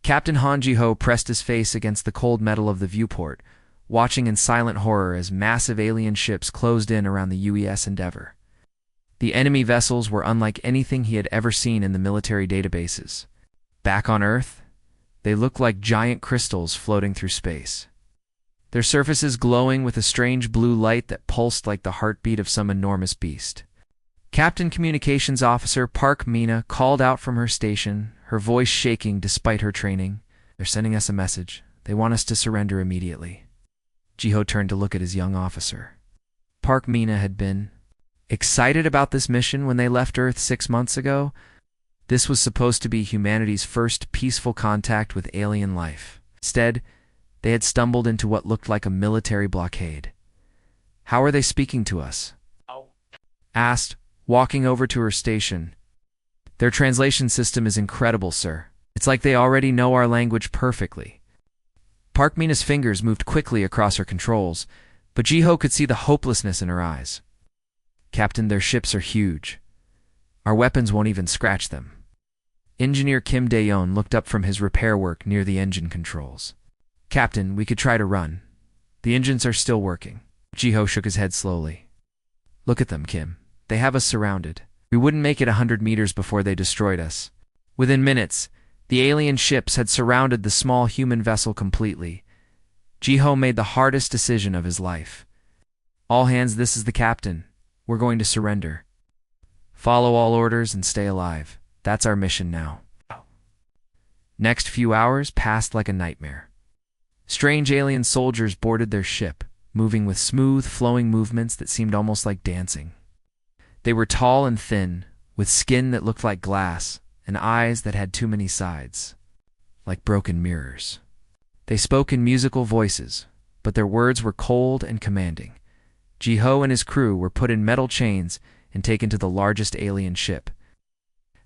Captain Han Ji-ho pressed his face against the cold metal of the viewport, watching in silent horror as massive alien ships closed in around the UES Endeavor. The enemy vessels were unlike anything he had ever seen in the military databases. Back on Earth, they looked like giant crystals floating through space, their surfaces glowing with a strange blue light that pulsed like the heartbeat of some enormous beast. Captain Communications Officer Park Mina called out from her station, her voice shaking despite her training. "They're sending us a message. They want us to surrender immediately." Ji-ho turned to look at his young officer. Park Mina had been excited about this mission when they left Earth 6 months ago. This was supposed to be humanity's first peaceful contact with alien life. Instead, they had stumbled into what looked like a military blockade. "How are they speaking to us?" asked, walking over to her station. "Their translation system is incredible, sir. It's like they already know our language perfectly." Park Mina's fingers moved quickly across her controls, but Ji-ho could see the hopelessness in her eyes. "Captain, their ships are huge. Our weapons won't even scratch them." Engineer Kim Dae-yeon looked up from his repair work near the engine controls. "Captain, we could try to run. The engines are still working." Ji-ho shook his head slowly. "Look at them, Kim. They have us surrounded. We wouldn't make it 100 meters before they destroyed us." Within minutes, the alien ships had surrounded the small human vessel completely. Ji-ho made the hardest decision of his life. "All hands, this is the captain. We're going to surrender. Follow all orders and stay alive. That's our mission now." Next few hours passed like a nightmare. Strange alien soldiers boarded their ship, moving with smooth, flowing movements that seemed almost like dancing. They were tall and thin, with skin that looked like glass, and eyes that had too many sides, like broken mirrors. They spoke in musical voices, but their words were cold and commanding. Ji-ho and his crew were put in metal chains and taken to the largest alien ship.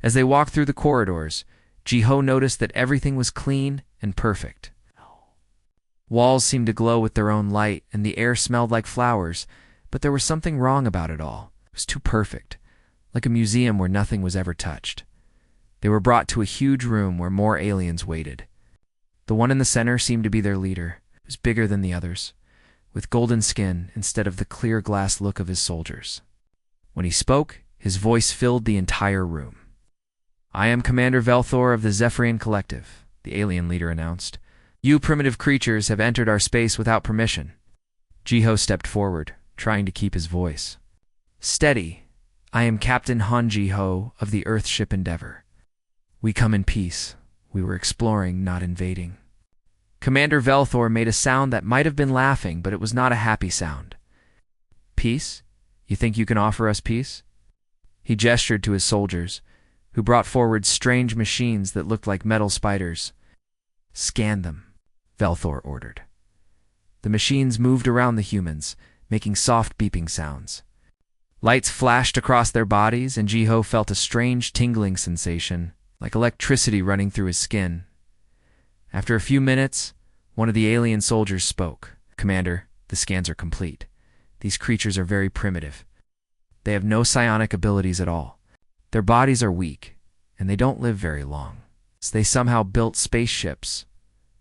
As they walked through the corridors, Ji-ho noticed that everything was clean and perfect. Walls seemed to glow with their own light, and the air smelled like flowers, but there was something wrong about it all. It was too perfect, like a museum where nothing was ever touched. They were brought to a huge room where more aliens waited. The one in the center seemed to be their leader. He was bigger than the others, with golden skin instead of the clear glass look of his soldiers. When he spoke, his voice filled the entire room. "I am Commander Velthor of the Zephyrian Collective," the alien leader announced. "You primitive creatures have entered our space without permission." Ji-ho stepped forward, trying to keep his voice steady. "I am Captain Han Ji-ho of the Earthship Endeavor. We come in peace. We were exploring, not invading." Commander Velthor made a sound that might have been laughing, but it was not a happy sound. "Peace? You think you can offer us peace?" He gestured to his soldiers, who brought forward strange machines that looked like metal spiders. "Scan them," Velthor ordered. The machines moved around the humans, making soft beeping sounds. Lights flashed across their bodies, and Ji-ho felt a strange tingling sensation, like electricity running through his skin. After a few minutes, one of the alien soldiers spoke. "Commander, the scans are complete. These creatures are very primitive. They have no psionic abilities at all. Their bodies are weak, and they don't live very long. So they somehow built spaceships,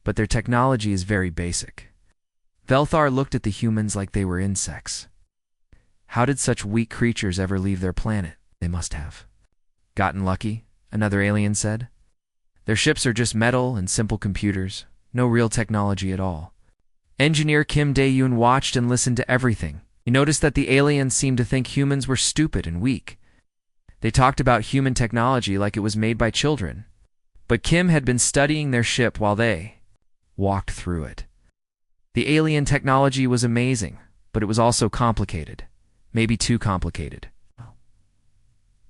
but their technology is very basic." Velthar looked at the humans like they were insects. How did such weak creatures ever leave their planet? They must have gotten lucky, another alien said. "Their ships are just metal and simple computers, no real technology at all." Engineer Kim Dae-yeon watched and listened to everything. He noticed that the aliens seemed to think humans were stupid and weak. They talked about human technology like it was made by children. But Kim had been studying their ship while they walked through it. The alien technology was amazing, but it was also complicated. Maybe too complicated.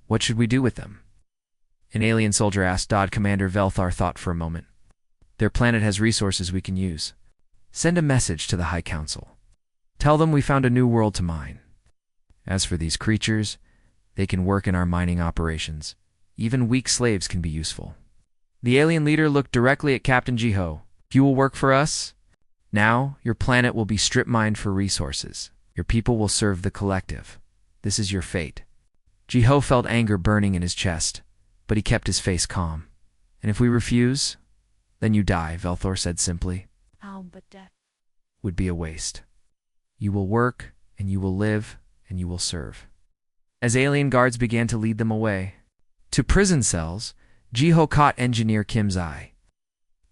"What should we do with them?" an alien soldier asked. Commander Velthar thought for a moment. "Their planet has resources we can use. Send a message to the High Council. Tell them we found a new world to mine. As for these creatures, they can work in our mining operations. Even weak slaves can be useful." The alien leader looked directly at Captain Ji-ho. "You will work for us? Now, your planet will be strip-mined for resources. Your people will serve the collective. This is your fate." Ji-ho felt anger burning in his chest, but he kept his face calm. "And if we refuse, Then you die, Velthor said simply. But death Would be a waste. You will work, and you will live, and you will serve. As alien guards began to lead them away to prison cells, Jiho caught engineer Kim's eye.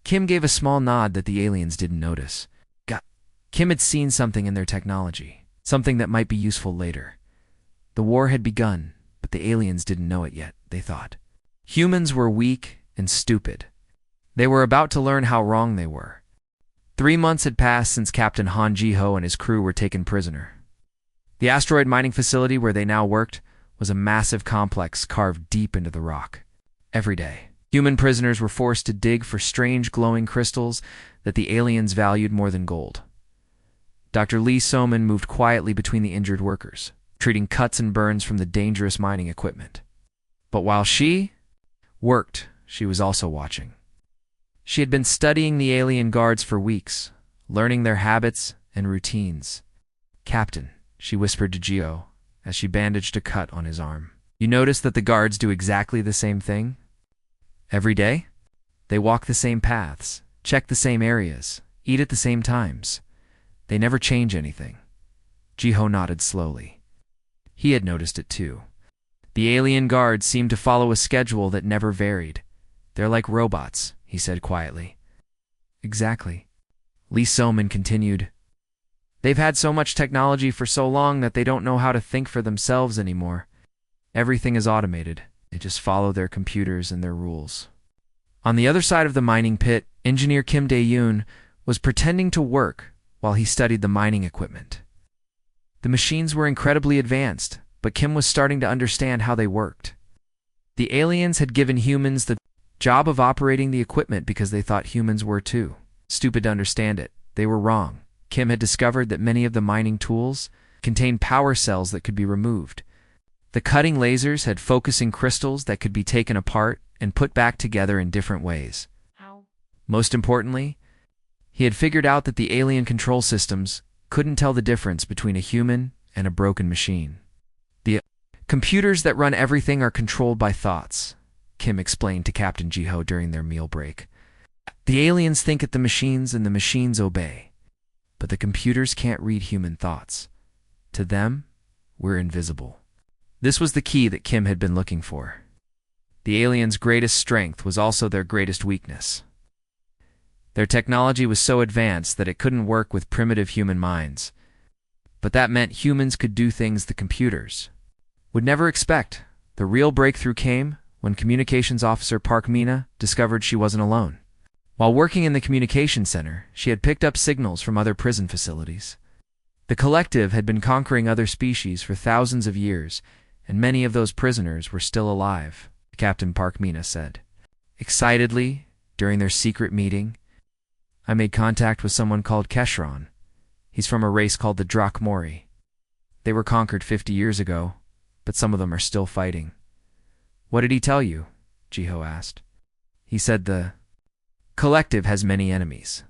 Kim gave a small nod that the aliens didn't notice. Kim had seen something in their technology, something that might be useful later. The war had begun, but the aliens didn't know it yet, they thought. Humans were weak and stupid. They were about to learn how wrong they were. 3 months had passed since Captain Han Jiho and his crew were taken prisoner. The asteroid mining facility where they now worked was a massive complex carved deep into the rock. Every day, human prisoners were forced to dig for strange glowing crystals that the aliens valued more than gold. Dr. Lee Soman moved quietly between the injured workers, treating cuts and burns from the dangerous mining equipment. But while she worked, she was also watching. She had been studying the alien guards for weeks, learning their habits and routines. Captain, she whispered to Gio as she bandaged a cut on his arm. You notice that the guards do exactly the same thing? Every day? They walk the same paths, check the same areas, eat at the same times. They never change anything. Jiho nodded slowly. He had noticed it too. The alien guards seemed to follow a schedule that never varied. They're like robots, he said quietly. Exactly. Lee Soman continued. They've had so much technology for so long that they don't know how to think for themselves anymore. Everything is automated. They just follow their computers and their rules. On the other side of the mining pit, engineer Kim Dae-yoon was pretending to work while he studied the mining equipment. The machines were incredibly advanced, but Kim was starting to understand how they worked. The aliens had given humans the job of operating the equipment because they thought humans were too stupid to understand it. They were wrong. Kim had discovered that many of the mining tools contained power cells that could be removed. The cutting lasers had focusing crystals that could be taken apart and put back together in different ways. Most importantly, he had figured out that the alien control systems couldn't tell the difference between a human and a broken machine. The computers that run everything are controlled by thoughts, Kim explained to Captain Jiho during their meal break. The aliens think at the machines and the machines obey. But the computers can't read human thoughts. To them, we're invisible. This was the key that Kim had been looking for. The aliens' greatest strength was also their greatest weakness. Their technology was so advanced that it couldn't work with primitive human minds. But that meant humans could do things the computers would never expect. The real breakthrough came when Communications Officer Park Mina discovered she wasn't alone. While working in the communication center, she had picked up signals from other prison facilities. The collective had been conquering other species for thousands of years, and many of those prisoners were still alive, Captain Park Mina said. Excitedly, during their secret meeting, I made contact with someone called Keshron. He's from a race called the Drakmori. They were conquered 50 years ago, but some of them are still fighting. What did he tell you? Jiho asked. He said the collective has many enemies.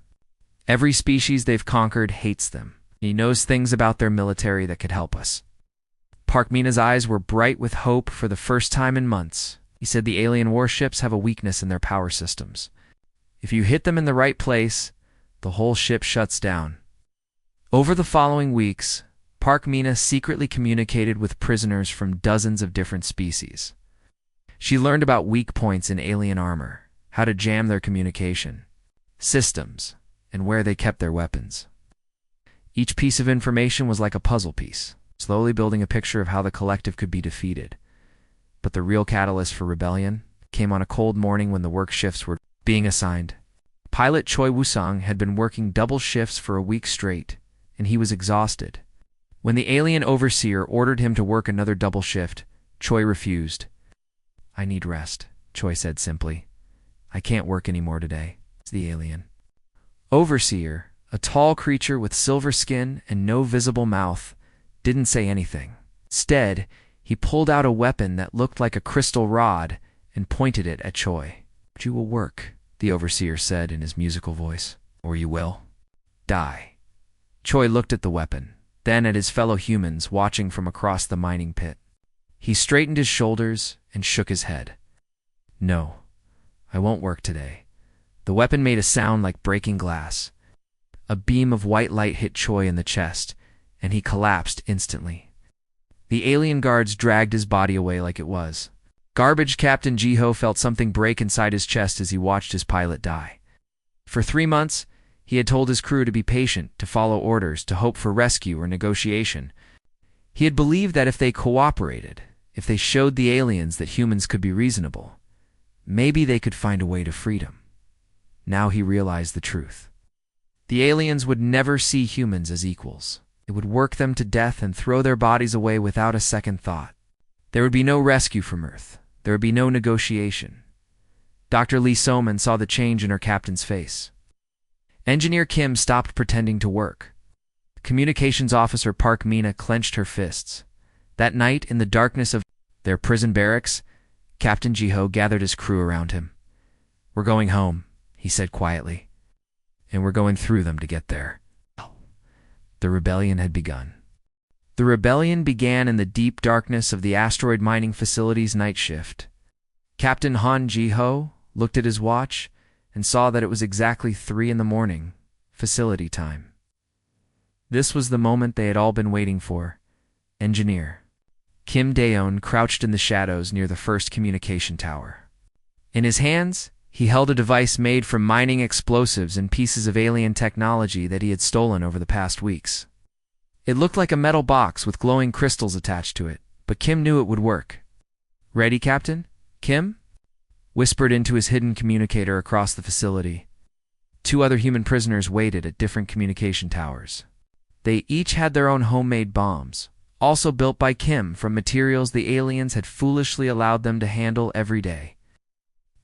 Every species they've conquered hates them. He knows things about their military that could help us. Park Mina's eyes were bright with hope for the first time in months. He said the alien warships have a weakness in their power systems. If you hit them in the right place, the whole ship shuts down. Over the following weeks, Park Mina secretly communicated with prisoners from dozens of different species. She learned about weak points in alien armor, how to jam their communication systems, and where they kept their weapons. Each piece of information was like a puzzle piece, slowly building a picture of how the collective could be defeated. But the real catalyst for rebellion came on a cold morning when the work shifts were being assigned. Pilot Choi Woo-sung had been working double shifts for a week straight, and he was exhausted. When the alien overseer ordered him to work another double shift, Choi refused. I need rest, Choi said simply. I can't work anymore today, the alien. Overseer, a tall creature with silver skin and no visible mouth, didn't say anything. Instead, he pulled out a weapon that looked like a crystal rod and pointed it at Choi. You will work, the overseer said in his musical voice, or you will die. Choi looked at the weapon, then at his fellow humans watching from across the mining pit. He straightened his shoulders and shook his head. No, I won't work today. The weapon made a sound like breaking glass. A beam of white light hit Choi in the chest, and he collapsed instantly. The alien guards dragged his body away like it was. Garbage Captain Ji-ho felt something break inside his chest as he watched his pilot die. For 3 months, he had told his crew to be patient, to follow orders, to hope for rescue or negotiation. He had believed that if they cooperated, if they showed the aliens that humans could be reasonable, maybe they could find a way to freedom. Now he realized the truth. The aliens would never see humans as equals. It would work them to death and throw their bodies away without a second thought. There would be no rescue from Earth. There would be no negotiation. Dr. Lee So-man saw the change in her captain's face. Engineer Kim stopped pretending to work. Communications officer Park Mina clenched her fists. That night, in the darkness of their prison barracks, Captain Ji-ho gathered his crew around him. "We're going home," he said quietly. "And we're going through them to get there." The rebellion had begun. The rebellion began in the deep darkness of the asteroid mining facility's night shift. Captain Han Ji-ho looked at his watch and saw that it was exactly 3 in the morning, facility time. This was the moment they had all been waiting for. Engineer Kim Daeon crouched in the shadows near the first communication tower. In his hands, he held a device made from mining explosives and pieces of alien technology that he had stolen over the past weeks. It looked like a metal box with glowing crystals attached to it, but Kim knew it would work. "Ready, Captain? Kim?" whispered into his hidden communicator across the facility. 2 other human prisoners waited at different communication towers. They each had their own homemade bombs, also built by Kim from materials the aliens had foolishly allowed them to handle every day.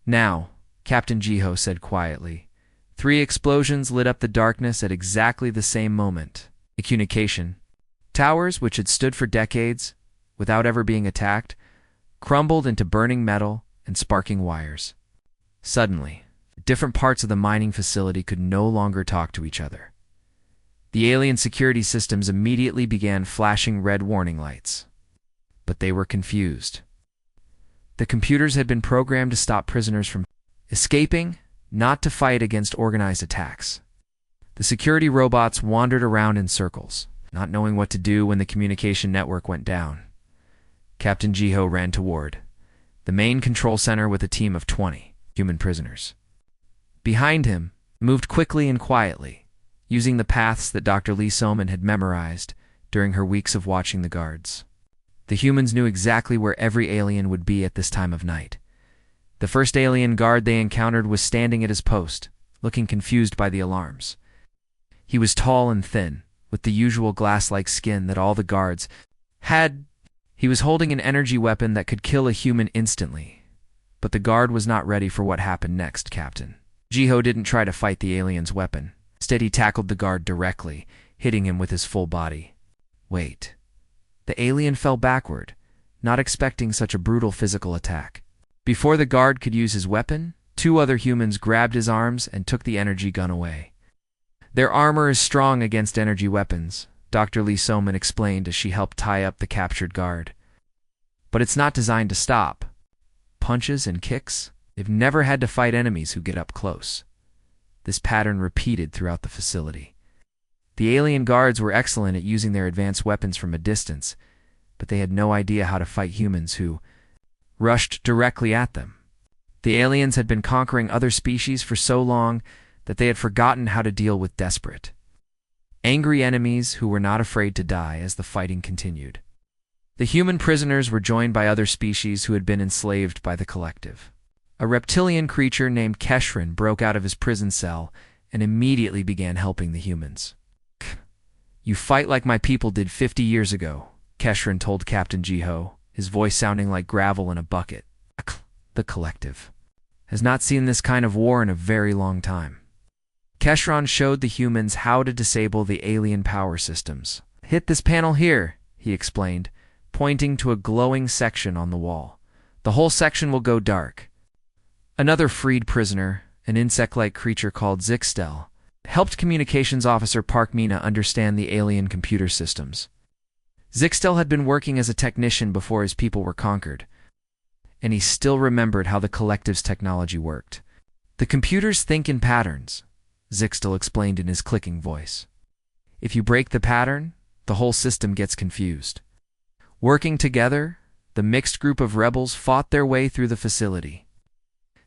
"Now," Captain Ji-ho said quietly. 3 explosions lit up the darkness at exactly the same moment. The communication towers, which had stood for decades without ever being attacked, crumbled into burning metal and sparking wires. Suddenly, different parts of the mining facility could no longer talk to each other. The alien security systems immediately began flashing red warning lights. But they were confused. The computers had been programmed to stop prisoners from escaping, not to fight against organized attacks. The security robots wandered around in circles, not knowing what to do when the communication network went down. Captain Ji-ho ran toward the main control center with a team of 20 human prisoners. Behind him, moved quickly and quietly, using the paths that Dr. Lee So-man had memorized during her weeks of watching the guards. The humans knew exactly where every alien would be at this time of night. The first alien guard they encountered was standing at his post, looking confused by the alarms. He was tall and thin, with the usual glass-like skin that all the guards had. He was holding an energy weapon that could kill a human instantly. But the guard was not ready for what happened next, Captain. Ji-ho didn't try to fight the alien's weapon. Instead, he tackled the guard directly, hitting him with his full body. Wait. The alien fell backward, not expecting such a brutal physical attack. Before the guard could use his weapon, 2 other humans grabbed his arms and took the energy gun away. "Their armor is strong against energy weapons," Dr. Lee So-man explained as she helped tie up the captured guard. "But it's not designed to stop. Punches and kicks, they've never had to fight enemies who get up close." This pattern repeated throughout the facility. The alien guards were excellent at using their advanced weapons from a distance, but they had no idea how to fight humans who rushed directly at them. The aliens had been conquering other species for so long that they had forgotten how to deal with desperate, angry enemies who were not afraid to die as the fighting continued. The human prisoners were joined by other species who had been enslaved by the collective. A reptilian creature named Keshrin broke out of his prison cell and immediately began helping the humans. "You fight like my people did 50 years ago," Keshrin told Captain Ji-ho, his voice sounding like gravel in a bucket. The collective has not seen this kind of war in a very long time. Keshrin showed the humans how to disable the alien power systems. "Hit this panel here," he explained, pointing to a glowing section on the wall. "The whole section will go dark." Another freed prisoner, an insect-like creature called Zixtel, helped communications officer Park Mina understand the alien computer systems. Zixtel had been working as a technician before his people were conquered, and he still remembered how the collective's technology worked. The computers think in patterns, Zixtel explained in his clicking voice. If you break the pattern, the whole system gets confused. Working together, the mixed group of rebels fought their way through the facility.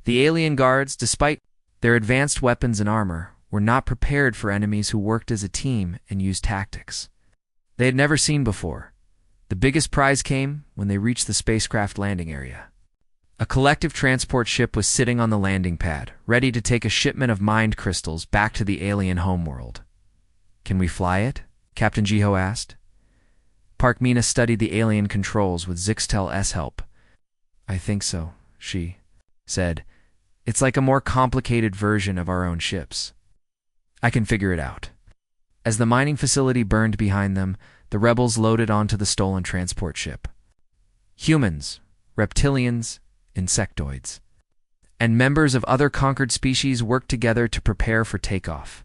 The alien guards, despite their advanced weapons and armor, were not prepared for enemies who worked as a team and used tactics they had never seen before. The biggest prize came when they reached the spacecraft landing area. A collective transport ship was sitting on the landing pad, ready to take a shipment of mind crystals back to the alien homeworld. "Can we fly it?" Captain Jiho asked. Park Mina studied the alien controls with Zixtel's help. "I think so," she said. "It's like a more complicated version of our own ships. I can figure it out." As the mining facility burned behind them, the rebels loaded onto the stolen transport ship. Humans, reptilians, insectoids, and members of other conquered species worked together to prepare for takeoff.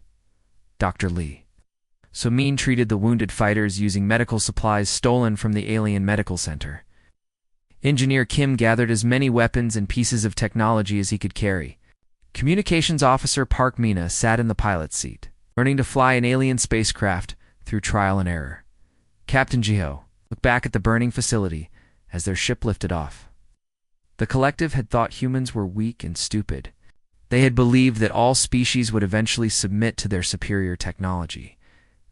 Dr. Lee Somin treated the wounded fighters using medical supplies stolen from the alien medical center. Engineer Kim gathered as many weapons and pieces of technology as he could carry. Communications Officer Park Mina sat in the pilot's seat, learning to fly an alien spacecraft through trial and error. Captain Jiho looked back at the burning facility as their ship lifted off. The collective had thought humans were weak and stupid. They had believed that all species would eventually submit to their superior technology.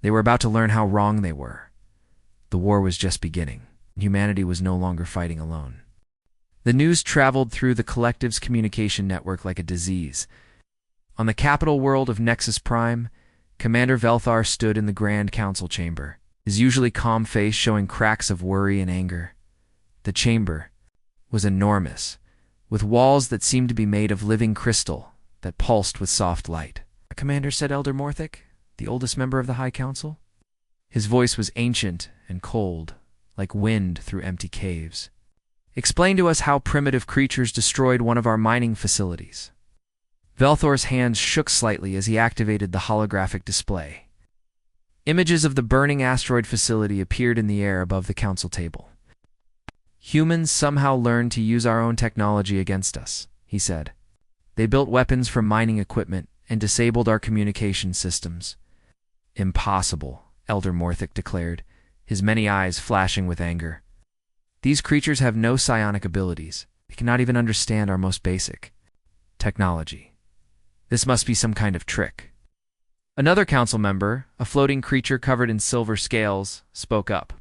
They were about to learn how wrong they were. The war was just beginning. Humanity was no longer fighting alone. The news traveled through the collective's communication network like a disease. On the capital world of Nexus Prime, Commander Velthar stood in the Grand Council chamber, his usually calm face showing cracks of worry and anger. The chamber was enormous, with walls that seemed to be made of living crystal that pulsed with soft light. "Commander," said Elder Morthic, the oldest member of the High Council. His voice was ancient and cold, like wind through empty caves. "Explain to us how primitive creatures destroyed one of our mining facilities." Velthor's hands shook slightly as he activated the holographic display. Images of the burning asteroid facility appeared in the air above the council table. "Humans somehow learned to use our own technology against us," he said. "They built weapons from mining equipment and disabled our communication systems." "Impossible," Elder Morthic declared, his many eyes flashing with anger. "These creatures have no psionic abilities. They cannot even understand our most basic technology. This must be some kind of trick." Another council member, a floating creature covered in silver scales, spoke up.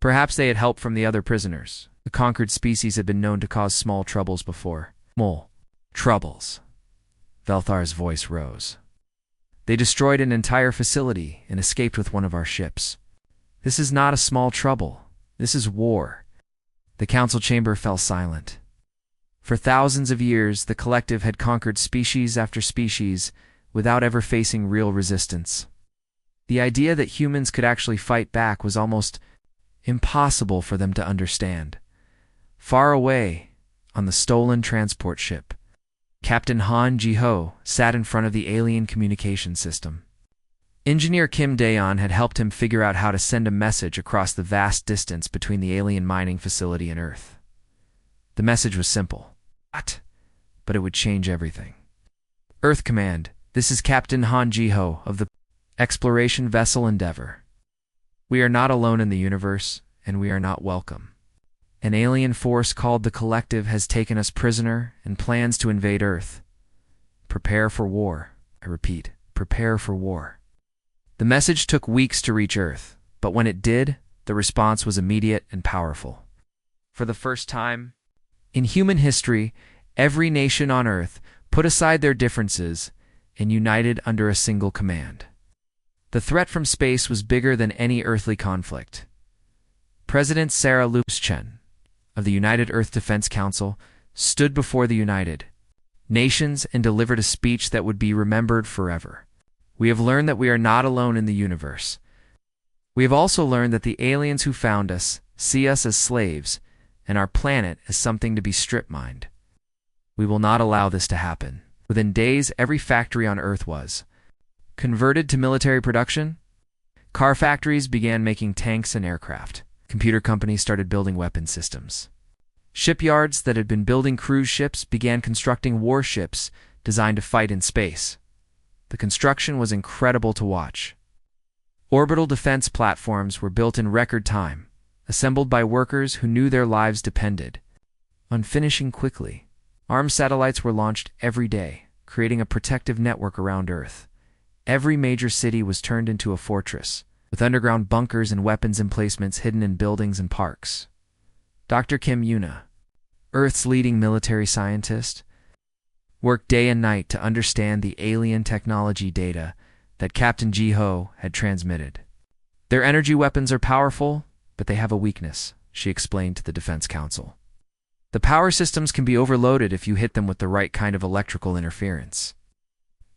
Perhaps they had help from the other prisoners. The conquered species had been known to cause small troubles before. "Small troubles." Velthar's voice rose. "They destroyed an entire facility and escaped with one of our ships. This is not a small trouble. This is war." The council chamber fell silent. For thousands of years, the collective had conquered species after species without ever facing real resistance. The idea that humans could actually fight back was almost impossible for them to understand. Far away, on the stolen transport ship, Captain Han Ji-ho sat in front of the alien communication system. Engineer Kim Daeon had helped him figure out how to send a message across the vast distance between the alien mining facility and Earth. The message was simple. But it would change everything. "Earth Command, this is Captain Han Ji-ho of the exploration vessel Endeavor. We are not alone in the universe, and we are not welcome. An alien force called the Collective has taken us prisoner and plans to invade Earth. Prepare for war. I repeat, prepare for war." The message took weeks to reach Earth, but when it did, the response was immediate and powerful. For the first time in human history, every nation on Earth put aside their differences and united under a single command. The threat from space was bigger than any earthly conflict. President Sarah Lupschen of the United Earth Defense Council stood before the United Nations and delivered a speech that would be remembered forever. "We have learned that we are not alone in the universe. We have also learned that the aliens who found us see us as slaves and our planet as something to be strip-mined. We will not allow this to happen." Within days, every factory on Earth was converted to military production. Car factories began making tanks and aircraft. Computer companies started building weapon systems. Shipyards that had been building cruise ships began constructing warships designed to fight in space. The construction was incredible to watch. Orbital defense platforms were built in record time, assembled by workers who knew their lives depended on finishing quickly. Armed satellites were launched every day, creating a protective network around Earth. Every major city was turned into a fortress, with underground bunkers and weapons emplacements hidden in buildings and parks. Dr. Kim Yuna, Earth's leading military scientist, worked day and night to understand the alien technology data that Captain Ji-ho had transmitted. Their energy weapons are powerful, but they have a weakness, she explained to the Defense Council. The power systems can be overloaded if you hit them with the right kind of electrical interference.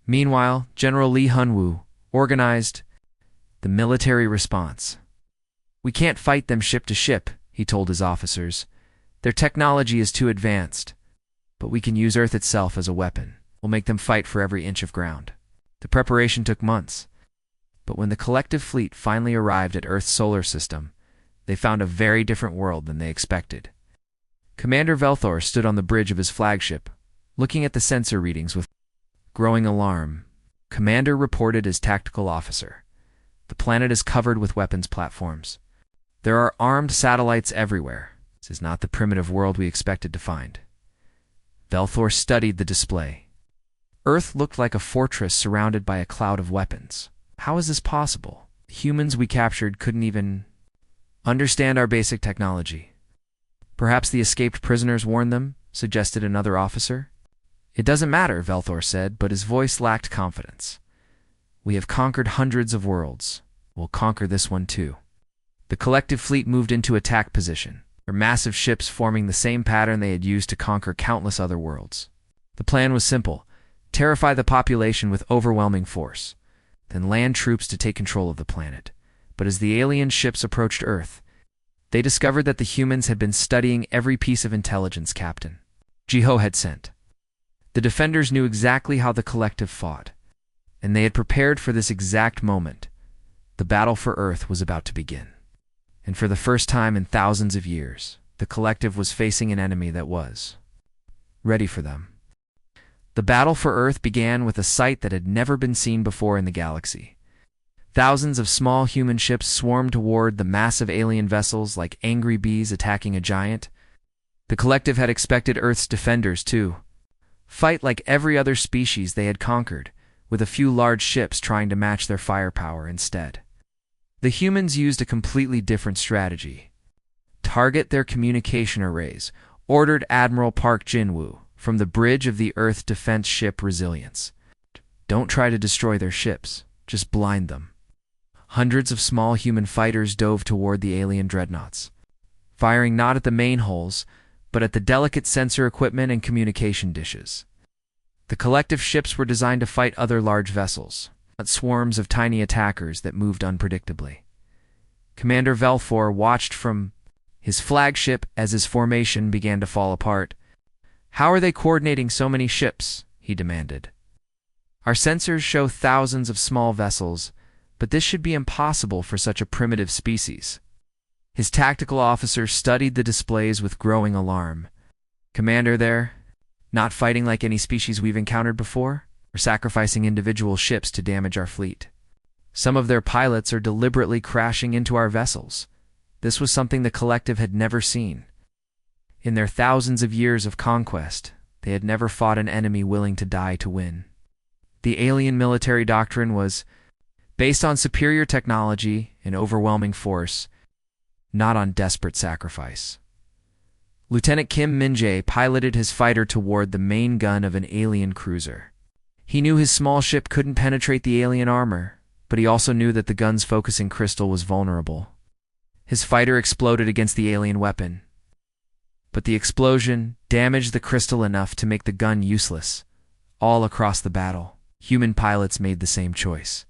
Meanwhile, General Lee Hun-woo organized the military response. "We can't fight them ship to ship," he told his officers. "Their technology is too advanced, but we can use Earth itself as a weapon. We'll make them fight for every inch of ground." The preparation took months, but when the collective fleet finally arrived at Earth's solar system, they found a very different world than they expected. Commander Velthor stood on the bridge of his flagship, looking at the sensor readings with growing alarm. Commander reported as tactical officer. "The planet is covered with weapons platforms. There are armed satellites everywhere. This is not the primitive world we expected to find." Velthor studied the display. Earth looked like a fortress surrounded by a cloud of weapons. How is this possible? The humans we captured couldn't even understand our basic technology. "Perhaps the escaped prisoners warned them," suggested another officer. "It doesn't matter," Velthor said, but his voice lacked confidence. "We have conquered hundreds of worlds. We'll conquer this one too." The collective fleet moved into attack position, their massive ships forming the same pattern they had used to conquer countless other worlds. The plan was simple: terrify the population with overwhelming force, then land troops to take control of the planet. But as the alien ships approached Earth, they discovered that the humans had been studying every piece of intelligence Captain Ji-ho had sent. The defenders knew exactly how the collective fought, and they had prepared for this exact moment. The battle for Earth was about to begin. And for the first time in thousands of years, the collective was facing an enemy that was ready for them. The battle for Earth began with a sight that had never been seen before in the galaxy. Thousands of small human ships swarmed toward the massive alien vessels like angry bees attacking a giant. The collective had expected Earth's defenders to fight like every other species they had conquered, with a few large ships trying to match their firepower instead. The humans used a completely different strategy. "Target their communication arrays," ordered Admiral Park Jin-woo from the bridge of the Earth defense ship Resilience. "Don't try to destroy their ships, just blind them." Hundreds of small human fighters dove toward the alien dreadnoughts, firing not at the main hulls, but at the delicate sensor equipment and communication dishes. The collective ships were designed to fight other large vessels, not swarms of tiny attackers that moved unpredictably. Commander Velthor watched from his flagship as his formation began to fall apart. "How are they coordinating so many ships?" he demanded. "Our sensors show thousands of small vessels, but this should be impossible for such a primitive species." His tactical officer studied the displays with growing alarm. "Commander, they're not fighting like any species we've encountered before, or sacrificing individual ships to damage our fleet. Some of their pilots are deliberately crashing into our vessels. This was something the collective had never seen. In their thousands of years of conquest, they had never fought an enemy willing to die to win." The alien military doctrine was based on superior technology and overwhelming force, not on desperate sacrifice. Lieutenant Kim Min-jae piloted his fighter toward the main gun of an alien cruiser. He knew his small ship couldn't penetrate the alien armor, but he also knew that the gun's focusing crystal was vulnerable. His fighter exploded against the alien weapon, but the explosion damaged the crystal enough to make the gun useless. All across the battle, human pilots made the same choice.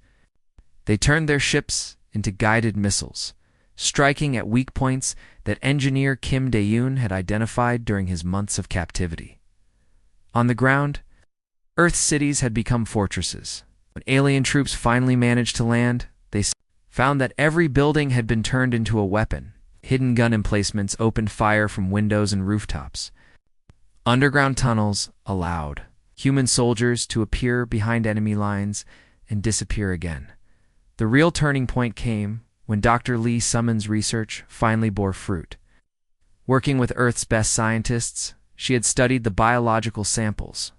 They turned their ships into guided missiles, striking at weak points that engineer Kim Dae-yoon had identified during his months of captivity. On the ground, Earth's cities had become fortresses. When alien troops finally managed to land, they found that every building had been turned into a weapon. Hidden gun emplacements opened fire from windows and rooftops. Underground tunnels allowed human soldiers to appear behind enemy lines and disappear again. The real turning point came when Dr. Lee Summon's research finally bore fruit. Working with Earth's best scientists, she had studied the biological samples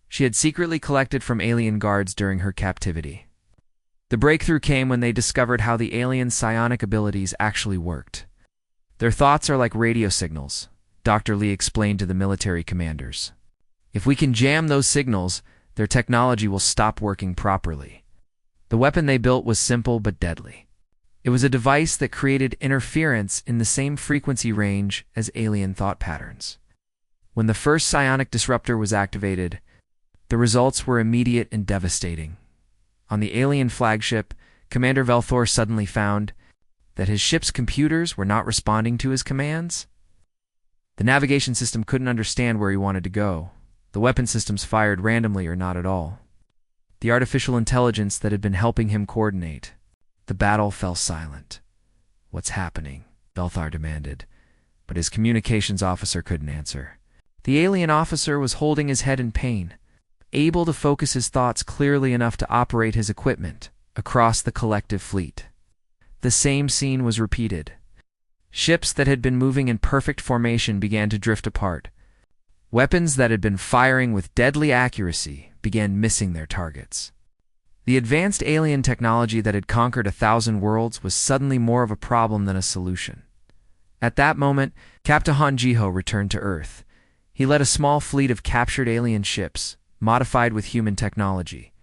she had secretly collected from alien guards during her captivity. The breakthrough came when they discovered how the alien psionic abilities actually worked. Their thoughts are like radio signals, Dr. Lee explained to the military commanders. If we can jam those signals, their technology will stop working properly. The weapon they built was simple but deadly. It was a device that created interference in the same frequency range as alien thought patterns. When the first psionic disruptor was activated, the results were immediate and devastating. On the alien flagship, Commander Velthor suddenly found that his ship's computers were not responding to his commands. The navigation system couldn't understand where he wanted to go. The weapon systems fired randomly or not at all. The artificial intelligence that had been helping him coordinate. The battle fell silent. "What's happening?" Velthar demanded, but his communications officer couldn't answer. The alien officer was holding his head in pain, able to focus his thoughts clearly enough to operate his equipment across the collective fleet. The same scene was repeated. Ships that had been moving in perfect formation began to drift apart. Weapons that had been firing with deadly accuracy began missing their targets. The advanced alien technology that had conquered 1,000 worlds was suddenly more of a problem than a solution. At that moment, Captain Han Jiho returned to Earth. He led a small fleet of captured alien ships, modified with human technology,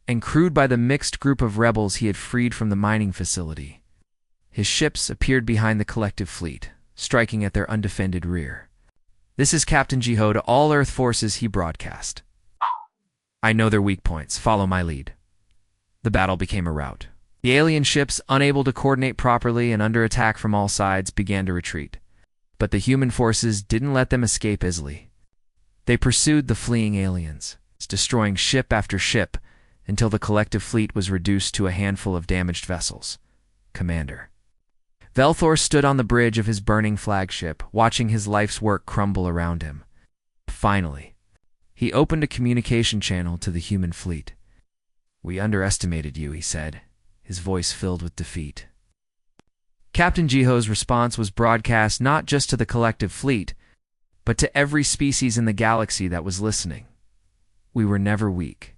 and crewed by the mixed group of rebels he had freed from the mining facility. His ships appeared behind the collective fleet, striking at their undefended rear. "This is Captain Jiho to all Earth forces," he broadcast. "I know their weak points. Follow my lead." The battle became a rout. The alien ships, unable to coordinate properly and under attack from all sides, began to retreat. But the human forces didn't let them escape easily. They pursued the fleeing aliens, destroying ship after ship until the collective fleet was reduced to a handful of damaged vessels. Commander Velthor stood on the bridge of his burning flagship, watching his life's work crumble around him. Finally, he opened a communication channel to the human fleet. "We underestimated you," he said, his voice filled with defeat. Captain Jiho's response was broadcast not just to the collective fleet, but to every species in the galaxy that was listening. "We were never weak.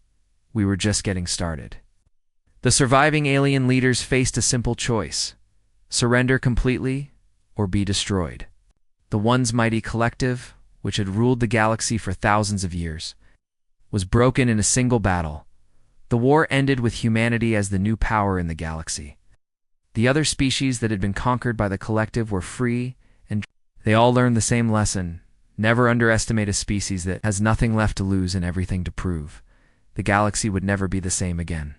We were just getting started." The surviving alien leaders faced a simple choice: surrender completely or be destroyed. The once mighty collective, which had ruled the galaxy for thousands of years, was broken in a single battle. The war ended with humanity as the new power in the galaxy. The other species that had been conquered by the collective were free, and they all learned the same lesson: never underestimate a species that has nothing left to lose and everything to prove. The galaxy would never be the same again.